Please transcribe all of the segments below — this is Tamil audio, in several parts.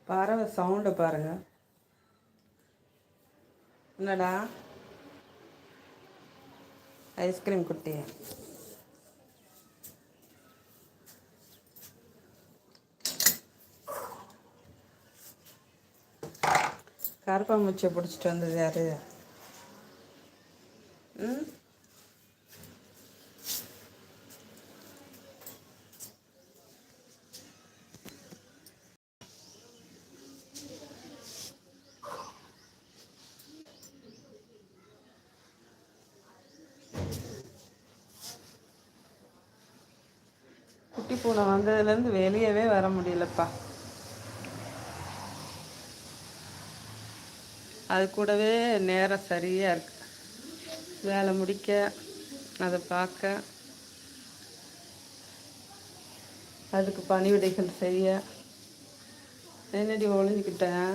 பறவை சவுண்டை பாருங்க. என்னடா ஐஸ்கிரீம் குட்டி? கருப்பாம்பூச்சியை பிடிச்சிட்டு வந்தது யாரு? ம், குட்டி பூனை வந்ததுலேருந்து வெளியவே வர முடியலப்பா. அது கூடவே நேரம் சரியாக இருக்கு. வேலை முடிக்க, அதை பார்க்க, அதுக்கு பணிவிடைகள் செய்ய. என்னடி ஒளிஞ்சுக்கிட்டேன்?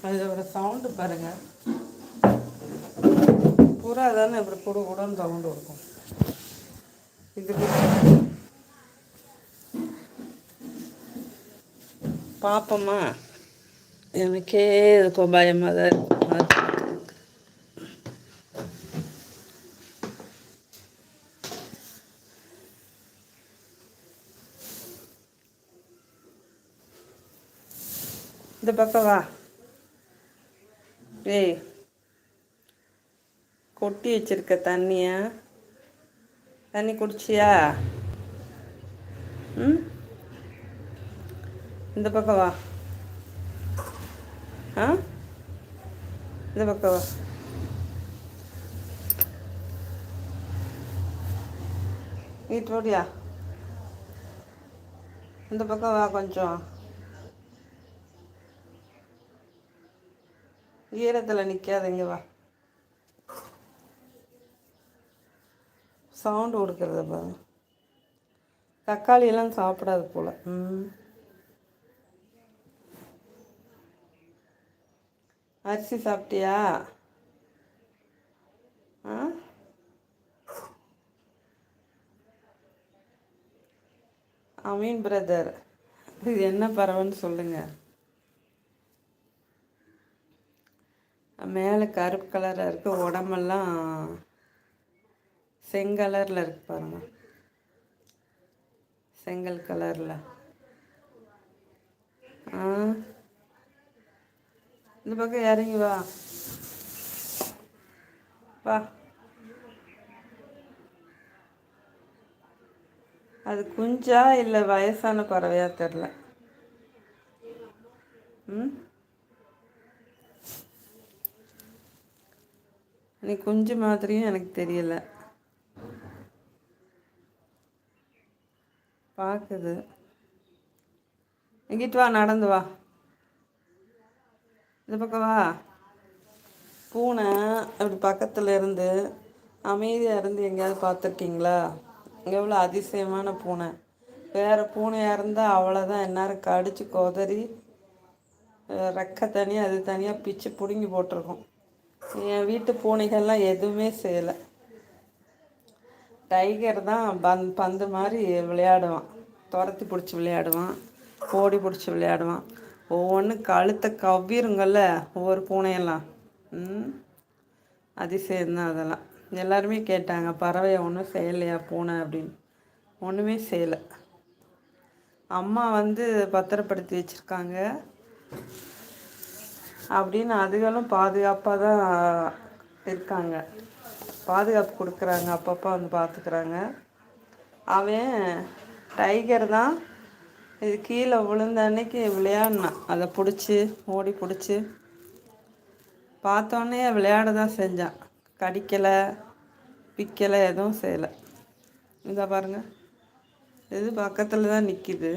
அதோட சவுண்டு பாருங்க. புறா தானே இப்படி கூட கூடன்னு சவுண்டு இருக்கும். இதுக்கு பார்ப்போமா? எனக்கே இதுக்கு பயமாக தான் இருக்கும். இந்த பக்கம் வா. ஏய், கொட்டி வச்சிருக்க தண்ணி குடிச்சியா? ம், இந்த பக்கம் வா. ஆ, இந்த பக்கம் வா. வீட்டு ஓடியா? இந்த பக்கம் வா. கொஞ்சம் ஈரத்தில் நிற்காதீங்க, வா. சவுண்டு கொடுக்குறத பாரு. தக்காளியெல்லாம் சாப்பிடாது போல். ம், அரிசி சாப்பிட்டியா? ஆ, அமீன் பிரதர், இது என்ன பறவைன்னு சொல்லுங்கள். மேலே கருப்பு கலராக இருக்குது, உடம்பெல்லாம் செங்கலரில் இருக்கு பாருங்க. செங்கல் கலரில். ஆ, இந்த பக்கம் இறங்கி வா. வா. அது குஞ்சா இல்லை வயசான பறவையா தெரில. ம், நீ குஞ்சு மாதிரியும் எனக்கு தெரியல. பார்க்குது. இங்கிட்டு வா, நடந்து வா. இந்த பக்கம் வா. பூனை அப்படி பக்கத்தில் இருந்து அமைதியாக இருந்து எங்கேயாவது பார்த்துருக்கீங்களா? எவ்வளோ அதிசயமான பூனை. வேறு பூனையாக இருந்தால் அவ்வளோதான், எந்நேரம் கடிச்சு கொதறி ரெக்கை தனியாக அது தனியாக பிச்சு பிடுங்கி போட்டிருக்கோம். என் வீட்டு பூனைகள்லாம் எதுவுமே செய்யலை. டைகர் தான் பந்து மாதிரி விளையாடுவான். துரத்தி பிடிச்சி விளையாடுவான், ஓடி பிடிச்சி விளையாடுவான். ஒவ்வொன்றும் கழுத்தை கவ்விருங்கள்ல ஒவ்வொரு பூனையெல்லாம். அதிசயம்தான் அதெல்லாம். எல்லாருமே கேட்டாங்க, பறவையை ஒன்றும் செய்யலையா பூனை அப்படின்னு. ஒன்றுமே செய்யலை. அம்மா வந்து பத்திரப்படுத்தி வச்சுருக்காங்க அப்படின்னு அதுகளும் பாதுகாப்பாக தான் இருக்காங்க. பாதுகாப்பு கொடுக்குறாங்க, அப்பப்போ வந்து பார்த்துக்குறாங்க. அவன் டைகர் தான். இது கீழே விழுந்த அன்னைக்கு விளையாடினான். அதை பிடிச்சி ஓடி பிடிச்சி பார்த்தோன்னே விளையாட தான் செஞ்சான். கடிக்கலை, பிக்கலை, எதுவும் செய்யலை. இதை பாருங்கள், இது பக்கத்தில் தான் நிற்கிது.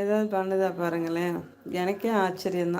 ஏதாவது பண்ணுதா பாருங்களேன். எனக்கே ஆச்சரியந்தான்.